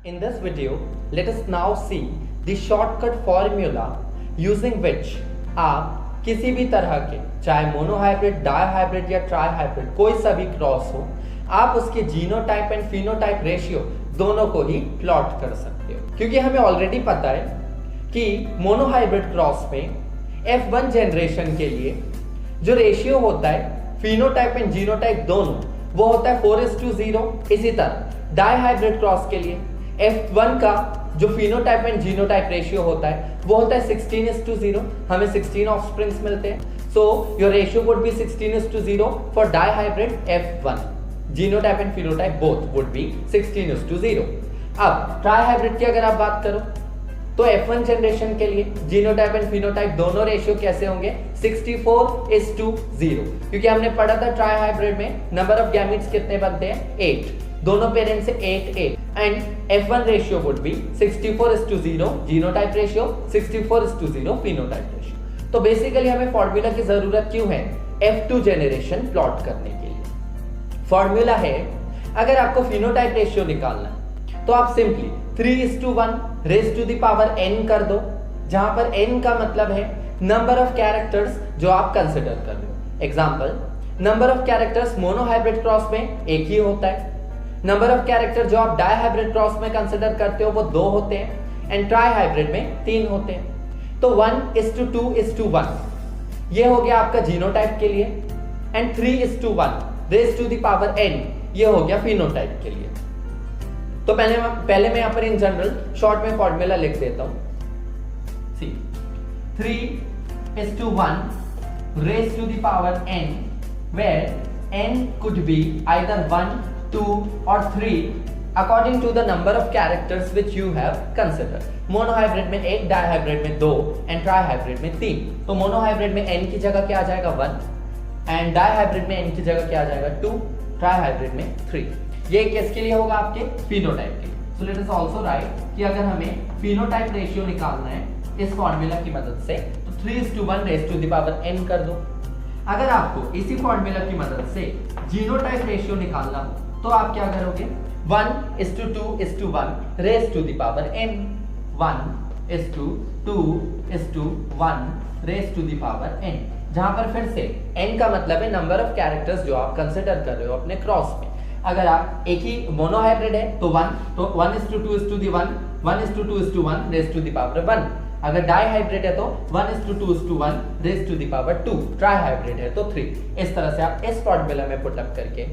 In this video, let us now see the shortcut formula using which आप किसी भी तरह के चाहे मोनोहाइब्रिड, डायहाइब्रिड या ट्राइहाइब्रिड कोई सा भी क्रॉस हो, आप उसके जीनोटाइप एंड फिनोटाइप रेशियो दोनों को ही प्लॉट कर सकते हो। क्योंकि हमें ऑलरेडी पता है कि मोनोहाइब्रिड क्रॉस में F1 जनरेशन के लिए जो रेशियो होता है फिनोटाइप एंड जीनोटाइप दोनों वो होता है 4:0। इसी तरह डायहाइब्रिड क्रॉस के लिए F1 का जो फिनोटाइप एंड जीनोटाइप रेशियो होता है वो होता है 16:0। हमें 16 ऑफस्प्रिंग्स मिलते हैं। So your ratio would be 16:0 for dihybrid F1। Genotype and phenotype both would be 16:0। अब ट्राइहाइब्रिड की अगर आप बात करो तो F1 जनरेशन के लिए जीनोटाइप एंड फिनोटाइप दोनों रेशियो कैसे होंगे 64:0। क्योंकि हमने पढ़ा था ट्राइहाइब्रिड में नंबर ऑफ गैमीट्स कितने बनते हैं 8, दोनों पेरेंट्स से 8 and F1 ratio would be 64:0 genotype ratio, 64:0 phenotype ratio. तो बेसिकली हमें फॉर्मूला की जरूरत क्यों है F2 जनरेशन प्लॉट करने के लिए। फॉर्मूला है अगर आपको फिनोटाइप रेशियो निकालना है तो आप simply 3:1 raise to the power n कर दो, जहां पर n का मतलब है नंबर ऑफ कैरेक्टर्स जो आप कंसिडर कर रहे हो। Example, number of characters monohybrid cross में एक ही होता है, नंबर ऑफ कैरेक्टर जो आप डायहाइब्रिड क्रॉस में कंसिडर करते हो वो 2 होते हैं एंड ट्राइहाइब्रिड में 3 होते हैं। तो 1:2:1 ये हो गया आपका जीनोटाइप के लिए and 3:1 raise to the power n ये हो गया फिनोटाइप के लिए। तो पहले मैं यहां पर इन जनरल शॉर्ट में फॉर्मूला लिख देता हूं। सी 3:1 raised to the power n where n could be either 1, 2 or 3 according to the number of characters which you have considered। Monohybrid में 1, डायहाइब्रिड में 2 एंड ट्राइहाइब्रिड में 3। तो मोनोहाइब्रिड में n की जगह क्या आ जाएगा 1 एंड डायहाइब्रिड में n की जगह क्या आ जाएगा 2, ट्राइहाइब्रिड में 3। ये किसके लिए होगा आपके फिनोटाइप के लिए। सो लेट अस आल्सो राइट कि अगर हमें फिनोटाइप रेशियो निकालना है इस फॉर्मूला की मदद से तो 3:1 raise to the power n कर दो। अगर आपको इसी फॉर्मूला की मदद से जीनोटाइप रेशियो निकालना हो तो आप क्या करोगे 1:2:1 raise to the power n, 1:2:1 raise to the power n, जहां पर फिर से n का मतलब है नंबर ऑफ कैरेक्टर्स जो आप कंसिडर कर रहे हो अपने क्रॉस में। अगर आप एक ही मोनोहाइब्रिड है तो 1, तो 1:2:1 1:2:1 रेज टू द पावर 1। अगर डाइहाइब्रिड है तो 1:2:1 रेज टू द पावर 2, ट्राइहाइब्रिड है तो 3। इस तरह से आप इस फॉर्मूला में पुट अप करके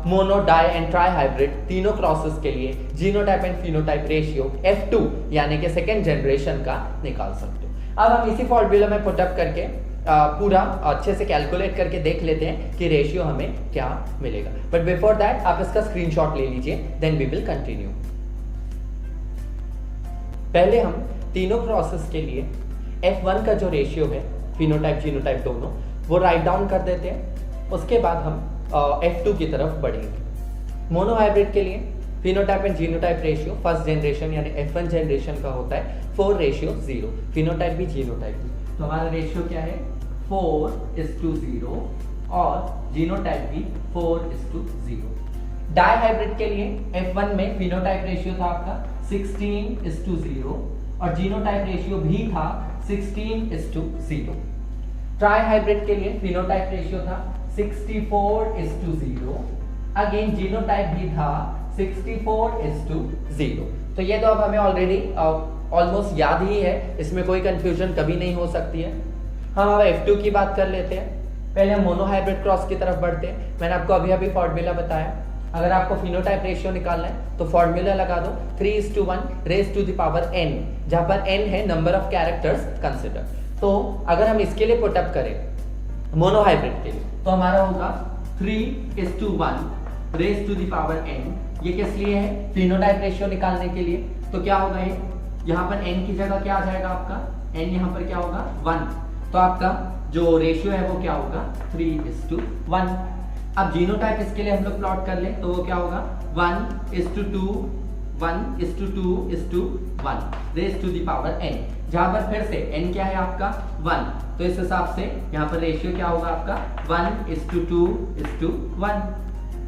मोनो, डाई एंड ट्राइहाइब्रिड तीनों क्रॉसेस के लिए genotype and phenotype ratio F2 यानी कि सेकेंड जनरेशन का निकाल सकते हो। अब हम इसी फॉर्मूला में पुट अप करके पूरा अच्छे से कैलकुलेट करके देख लेते हैं कि रेशियो हमें क्या मिलेगा। बट बिफोर दैट आप इसका स्क्रीनशॉट ले लीजिए, देन वी विल कंटिन्यू। पहले हम तीनों प्रोसेस के लिए F1 का जो रेशियो है फिनोटाइप जीनोटाइप दोनों वो राइट डाउन कर देते हैं। उसके बाद हम F2 की तरफ बढ़ेंगे। मोनोहाइब्रिड के लिए phenotype and genotype ratio first generation यानी F1 जनरेशन का होता है 4:0, फिनोटाइप भी जीनोटाइप भी। तो हमारा रेशियो क्या है 4:0 और जीनोटाइप भी 4:0। डायहाइब्रिड के लिए F1 में फिनोटाइप रेशियो था आपका 16:0 और जीनोटाइप रेशियो भी था 16:0। ट्राइहाइब्रिड के लिए फिनोटाइप रेशियो था 64:0, अगेन जीनोटाइप भी था 64:0। तो ये तो अब हमें ऑलरेडी ऑलमोस्ट याद ही है, इसमें कोई कंफ्यूजन कभी नहीं हो सकती है। हम अब F2 की बात कर लेते हैं। पहले हम मोनोहाइब्रिड क्रॉस की तरफ बढ़ते हैं। मैंने आपको अभी फॉर्मूला बताया, अगर आपको फिनोटाइप रेशियो निकालना है तो फॉर्मूला लगा दो 3:1 raise to the power n, जहां पर n है नंबर ऑफ कैरेक्टर्स कंसिडर। तो अगर हम इसके लिए पुट अप करें मोनोहाइब्रिड के लिए तो हमारा होगा 3:1 raise to the power n। ये किस लिए है फिनोटाइप रेशियो निकालने के लिए। तो क्या होगा ये यहाँ पर n की जगह क्या आ जाएगा आपका n यहाँ पर क्या होगा 1, तो आपका जो रेशियो है वो क्या होगा 3:1। अब जीनोटाइप इसके लिए हम लोग प्लॉट कर ले तो वो क्या होगा 1:2 raise to the power n, जहां पर फिर से n क्या है आपका 1। तो इस हिसाब से यहाँ पर रेशियो क्या होगा आपका 1:2:1।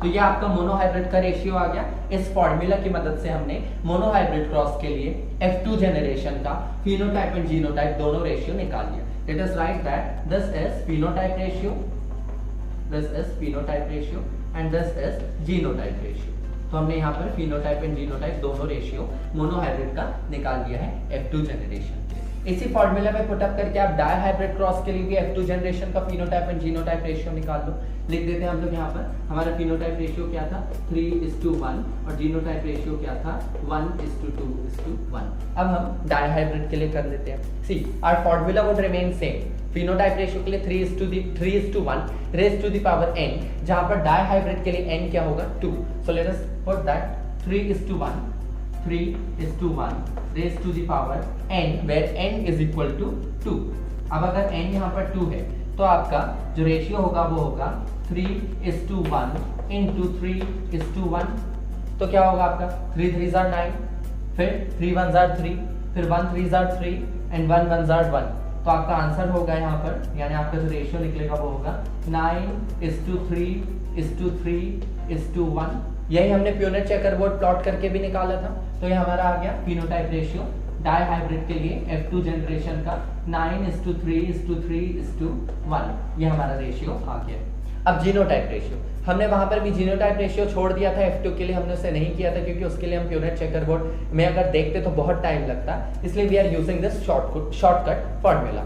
तो ये आपका मोनोहाइब्रिड का रेशियो आ गया। इस फॉर्मूला की मदद से हमने मोनोहाइब्रिड क्रॉस के लिए F2 जनरेशन का फिनोटाइप एंड जीनोटाइप दोनों रेशियो निकाल लिया। Late us right that this is phenotype ratio, this is phenotype ratio and this is genotype ratio. तो हमने यहाँ पर फिनोटाइप एंड जीनोटाइप दोनों रेशियो मोनोहाइब्रिड का निकाल दिया है F2 जनरेशन। इसी फॉर्मूला में पुट अप करके आप डायहाइब्रिड क्रॉस के लिए भी F2 जनरेशन का फिनोटाइप एंड जीनोटाइप रेशियो निकाल लो। लिख देते हैं हम लोग यहाँ पर, हमारा फिनोटाइप रेशियो क्या था 3:1 और जीनोटाइप रेशियो क्या था 1:2:1। अब हम डायहाइब्रिड के लिए कर लेते हैं। See our formula would remain same. Phenotype ratio के लिए 3:1 raise to the power n, जहां पर डायहाइब्रिड के लिए n क्या होगा 2। So let us put that 3:1 raise to the power n, where n is equal to 2। अब अगर n यहाँ पर 2 है तो आपका जो रेशियो होगा वो होगा 3:1 इंटू 3:1। तो क्या होगा आपका 3 3 जार 9, फिर 3 1 जार 3, फिर 1 3 जार 3 एंड 1 1 जार 1। तो आपका आंसर होगा यहाँ पर, यानी आपका जो रेशियो निकलेगा वो होगा 9:3:3:1। यही हमने प्यूनेट चेकरबोर्ड प्लॉट करके भी निकाला था। तो ये हमारा आ गया फिनोटाइप रेशियो डायहाइब्रिड के लिए F2 जनरेशन का 9:3:3:1। ये हमारा रेशियो आ गया। अब जीनोटाइप रेशियो, हमने वहां पर भी जीनोटाइप रेशियो छोड़ दिया था F2 के लिए, हमने उसे नहीं किया था क्योंकि उसके लिए हम प्यूनेट चेकरबोर्ड में अगर देखते तो बहुत टाइम लगता, इसलिए we are using this shortcut formula.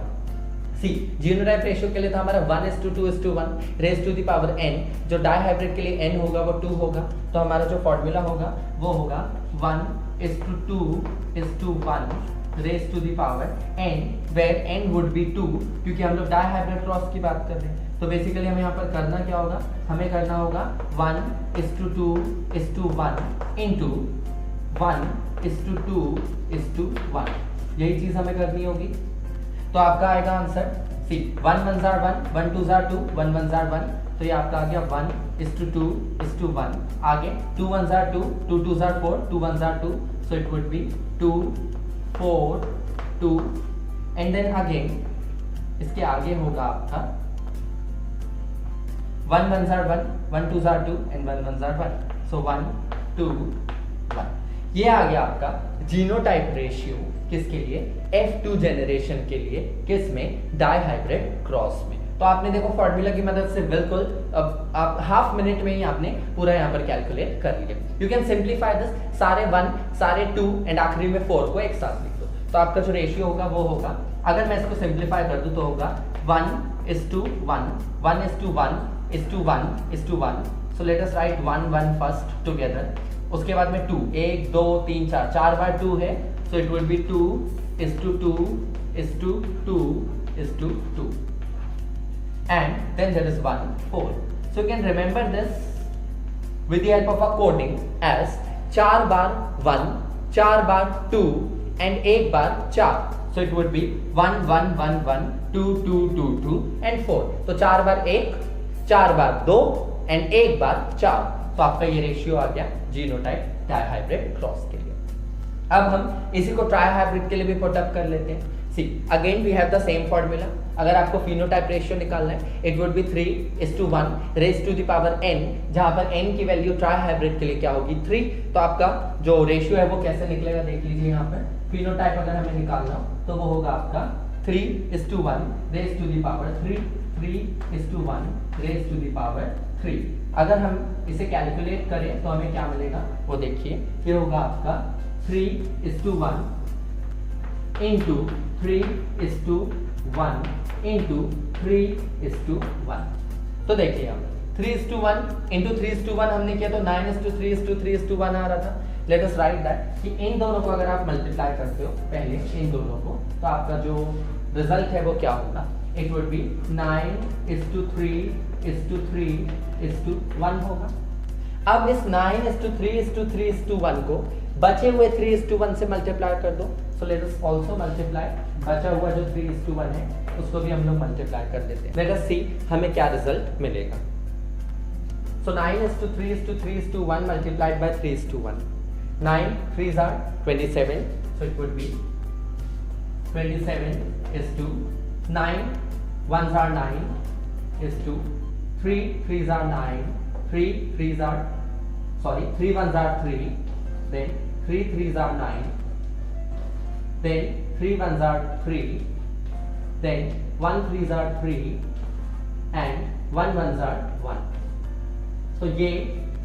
See genotype ratio के लिए था हमारा 1:2:1 raise to the power n, जो डायहाइब्रिड के लिए n होगा वो 2 होगा। तो हमारा जो फॉर्मूला होगा वो होगा 1:2:1 raise to the power n, where n would be 2, क्योंकि हम लोग डायहाइब्रिड क्रॉस की बात कर रहे हैं। तो बेसिकली हमें यहाँ पर करना क्या होगा, हमें करना होगा 1:2:1 इंटू 1:2:1। यही चीज हमें करनी होगी। तो आपका आएगा आंसर सी 1 1 जार 1, 1 2 जार 2, 1 1 जार 1। तो ये आपका आ गया 1:2:1। आगे 2 1 जार 2, 2 2 जार 4, 2 1 जार 2। So it would be 2 4 2 and then again इसके आगे होगा आपका 1 1 जार 1, 1 2 जार 2 एंड 1 1 जार 1। सो 1 2 1। ये आ गया आपका जीनोटाइप रेशियो किसके लिए F2 जनरेशन के लिए, किसमें डायहाइब्रिड क्रॉस में। तो आपने देखो फॉर्मूला की मदद से बिल्कुल अब आप हाफ मिनट में ही आपने पूरा यहाँ पर कैलकुलेट कर लिया। यू कैन सिंप्लीफाई दिस, सारे 1 सारे 2 एंड आखिरी में 4 को एक साथ लिख दो। तो आपका जो रेशियो होगा वो होगा, अगर मैं इसको सिंप्लीफाई कर दूं तो होगा 1:1 1:1:1:1। सो let us right 1 1 first together. उसके बाद में 2, 1 2 3 4, 4 बार 2 है। So it would be 2:2:2:2 and then there is 1 4. So you can remember this with the help of a coding as 4 bar 1, 4 bar 2 and 1 bar 4. So it would be 1 1 1 1 2 2 2 2 and 4. तो 4 बार 1, 4 बार 2 and 1 बार 4। तो आपका ये ratio आ गया genotype dihybrid cross के लिए। अब हम इसी को ट्राइहाइब्रिड के लिए भी पुट अप कर लेते हैं। See again we have the same formula. अगर आपको फिनोटाइप रेशियो निकालना है it would be 3:1 raise to the power n, जहां पर n की वैल्यू ट्राइहाइब्रिड के लिए क्या होगी 3। तो आपका जो रेशियो है वो कैसे निकलेगा देख लीजिए। यहाँ पर फिनोटाइप अगर हमें निकालना हो तो वो होगा आपका 3:1 raise to the power 3, 3:1 raise to the power 3। अगर हम इसे कैलकुलेट करें तो हमें क्या मिलेगा वो देखिए। ये होगा आपका 3:1 इंटू 3:1 इंटू 3:1। तो देखिए हम 3:1 इंटू 3:1 हमने किया तो 9:3:3:1 आ रहा था। लेट अस राइट दैट कि इन दोनों को अगर आप मल्टीप्लाई करते हो पहले इन दोनों को, तो आपका जो रिजल्ट है वो क्या होगा, इट वुड बी 9:3:3:1 होगा। अब इस 9:3:3:1 को बचे हुए 3:1 से मल्टीप्लाई कर दो। सो लेट अस आल्सो मल्टीप्लाई, बचा हुआ जो 3:1 है उसको भी हम लोग मल्टीप्लाई कर देते हैं। लेट अस सी हमें क्या रिजल्ट मिलेगा। सो 9:3:3:1 multiplied by 3:1, 9 3s are 27, so it would be 27:9, 1s are 9, 3 3s are 9, 3 ones are 3, then 3 threes are 9, then 3 ones are 3, then 1 threes are 3 and 1 ones are 1. तो ये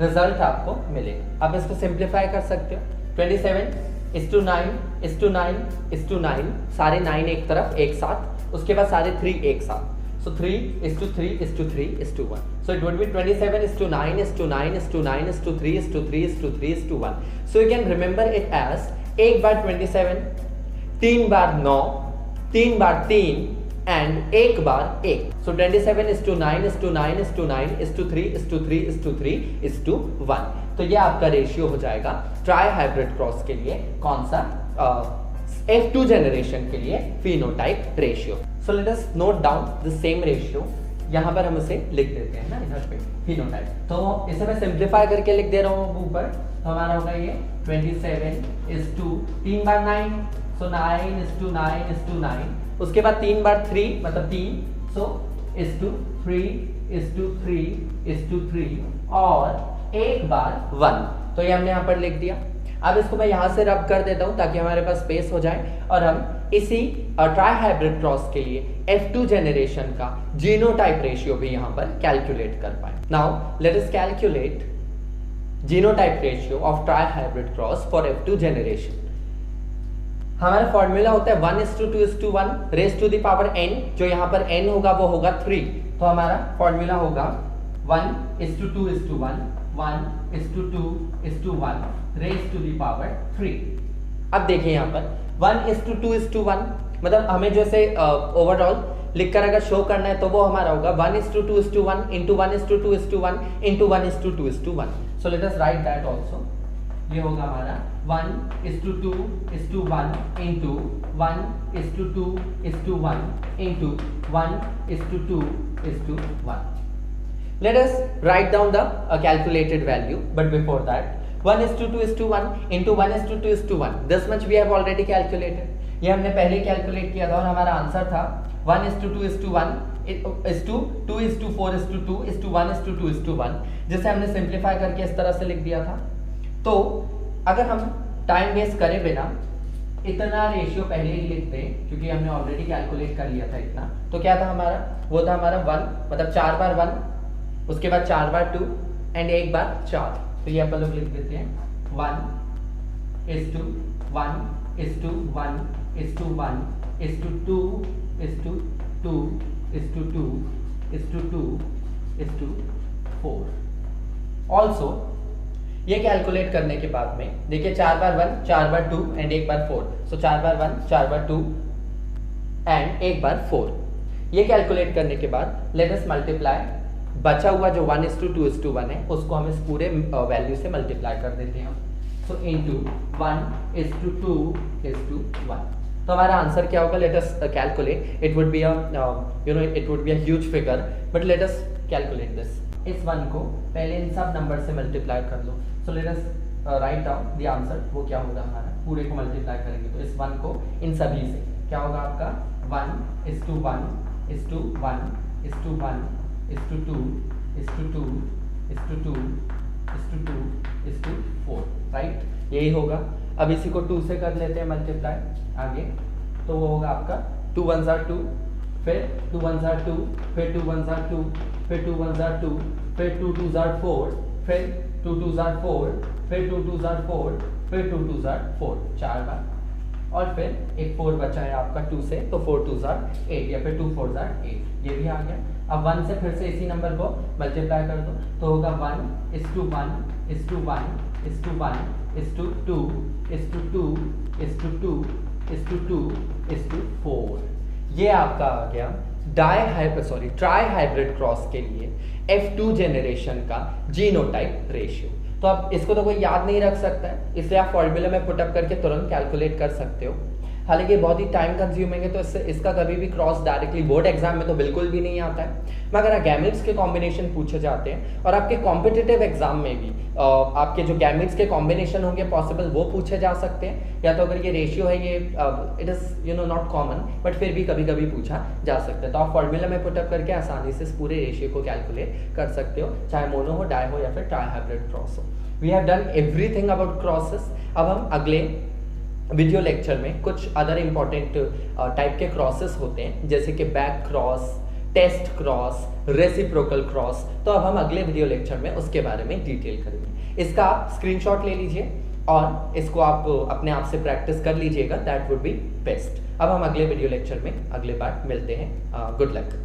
रिजल्ट आपको मिलेगा. आप इसको सिंप्लीफाई कर सकते हो. 27:9:9:9, सारे 9 एक तरफ एक साथ, उसके बाद सारे 3 एक साथ. So 3:3:3:3:1. So it would be 27:9:9:9:3:3:3:1. So you can remember it as 1 bar 27, 3 bar 9, 3 bar 3 and 1 bar 1. So 27:9:9:9:3:3:3:1. तो ये आपका रेशियो हो जाएगा ट्राई हाइब्रिड क्रॉस के लिए. कौन सा? F2 जनरेशन के लिए phenotype ratio. So let us note down the same ratio. यहाँ पर हम इसे लिख देते हैं ना इधर पे फिनोटाइप. तो इसे मैं सिंप्लीफाई करके लिख दे रहा हूँ ऊपर. तो हमारा होगा ये 27:3 बार 9, सो 9:9:9. उसके बाद 3 बार 3 मतलब 3, सो 3:3:3 और 1 बार 1. तो ये हमने यहाँ पर लिख दिया. अब इसको मैं यहाँ से रब कर देता हूँ ताकि हमारे पास स्पेस हो जाए और हम इसी ट्राई हाइब्रिड क्रॉस के लिए F2 जनरेशन का जीनोटाइप रेशियो भी यहाँ पर कैलकुलेट कर पाए. Now let us calculate genotype ratio of tri hybrid cross for F2 generation. हमारा फॉर्मूला होता है 1:2:1 raise to the power n. जो यहाँ पर n होगा वो होगा 3. तो हमारा फॉर्मूला होगा 1:2:1 1:2:1 रेज टू द पावर 3. अब देखिए यहाँ पर 1:2:1 मतलब हमें जैसे ओवरऑल लिखकर अगर शो करना है तो वो हमारा होगा 1:2:1 into 1:2:1 into 1:2:1. So let us right that also. ये होगा हमारा 1:2:1 into 1:2:1 into 1:2:1. Let us write down the calculated value, but before that 1:2:1 into 1:2:1, this much we have already calculated. ये हमने पहले कैलकुलेट किया था और हमारा आंसर था 1:2:1 2:4:2 1:2:1, जिसे हमने सिंप्लीफाई करके इस तरह से लिख दिया था. तो अगर हम टाइम वेस्ट करे बिना इतना रेशियो पहले ही लिख दें, क्योंकि हमने ऑलरेडी कैलकुलेट कर लिया था इतना, तो क्या था हमारा? वो था हमारा 1 मतलब 4 बार 1, उसके बाद 4 बार 2 एंड 1 बार 4. तो ये अपन लोग लिख देते हैं 1:1:1:2:2:2:2:4. ऑल्सो ये कैलकुलेट करने के बाद में देखिए 4 बार 1 4 बार 2 and 1 bar 4. So 4 bar 1 4 bar 2 and 1 बार 4. ये कैलकुलेट करने के बाद लेट अस मल्टीप्लाई. बचा हुआ जो 1:2:1 है उसको हम इस पूरे वैल्यू से मल्टीप्लाई कर देते हैं. सो इनटू 1:2:1. तो हमारा आंसर क्या होगा? Late us calculate. It would be a huge figure, but let us calculate this. इस 1 को पहले इन सब नंबर से मल्टीप्लाई कर लो. So let us write down the answer. वो क्या होगा हमारा? पूरे को मल्टीप्लाई करेंगे तो इस 1 को इन सभी से क्या होगा आपका 1:1:1:1:2:2:2:4. राइट, यही होगा. अब इसी को 2 से कर लेते हैं मल्टीप्लाई आगे. तो वो होगा आपका 2 1s are 2, फिर 2 1s are 2, फिर 2 1s are 2, फिर 2 1s are 2, फिर 2 2s are 4, फिर 2 2s are 4, फिर 2 2s are 4, फिर 2 2s are 4 4 बार. और फिर एक 4 बचा है आपका 2 से, तो 4 2s are 8 या फिर 2 4s are 8. ये भी आ गया. अब 1 से फिर से इसी नंबर को मल्टीप्लाई कर दो तो होगा 1:1:1:2:2:2:4. ये आपका आ गया ट्राई हाइब्रिड क्रॉस के लिए F2 जनरेशन का जीनोटाइप रेशियो. तो अब इसको तो कोई याद नहीं रख सकता है, इसलिए आप फॉर्मूला में पुटअप करके तुरंत कैलकुलेट कर सकते हो. हालांकि बहुत ही टाइम कंज्यूमिंग है, तो इसका कभी भी क्रॉस डायरेक्टली बोर्ड एग्जाम में तो बिल्कुल भी नहीं आता है। मगर गैमेट्स के कॉम्बिनेशन पूछे जाते हैं और आपके कॉम्पिटिटिव एग्जाम में भी आपके जो गैमेट्स के कॉम्बिनेशन होंगे पॉसिबल वो पूछे जा सकते हैं, या तो अगर ये रेशियो है, ये it is not common but फिर भी कभी कभी पूछा जा सकता है। तो आप फॉर्मूला में पुटअप करके आसानी से इस पूरे रेशियो को कैलकुलेट कर सकते हो, चाहे मोनो हो, डाई हो या फिर ट्राई हाइब्रिड क्रॉस हो। We have done everything about crosses. अब हम अगले वीडियो लेक्चर में कुछ अदर इंपॉर्टेंट टाइप के क्रॉसेस होते हैं, जैसे कि back cross, test cross, reciprocal cross. तो अब हम अगले वीडियो लेक्चर में उसके बारे में डिटेल करेंगे। इसका आप स्क्रीनशॉट ले लीजिए और इसको आप अपने आप से प्रैक्टिस कर लीजिएगा, दैट वुड बी बेस्ट। अब हम अगले वीडियो लेक्चर में अगले बार मिलते हैं। Good luck.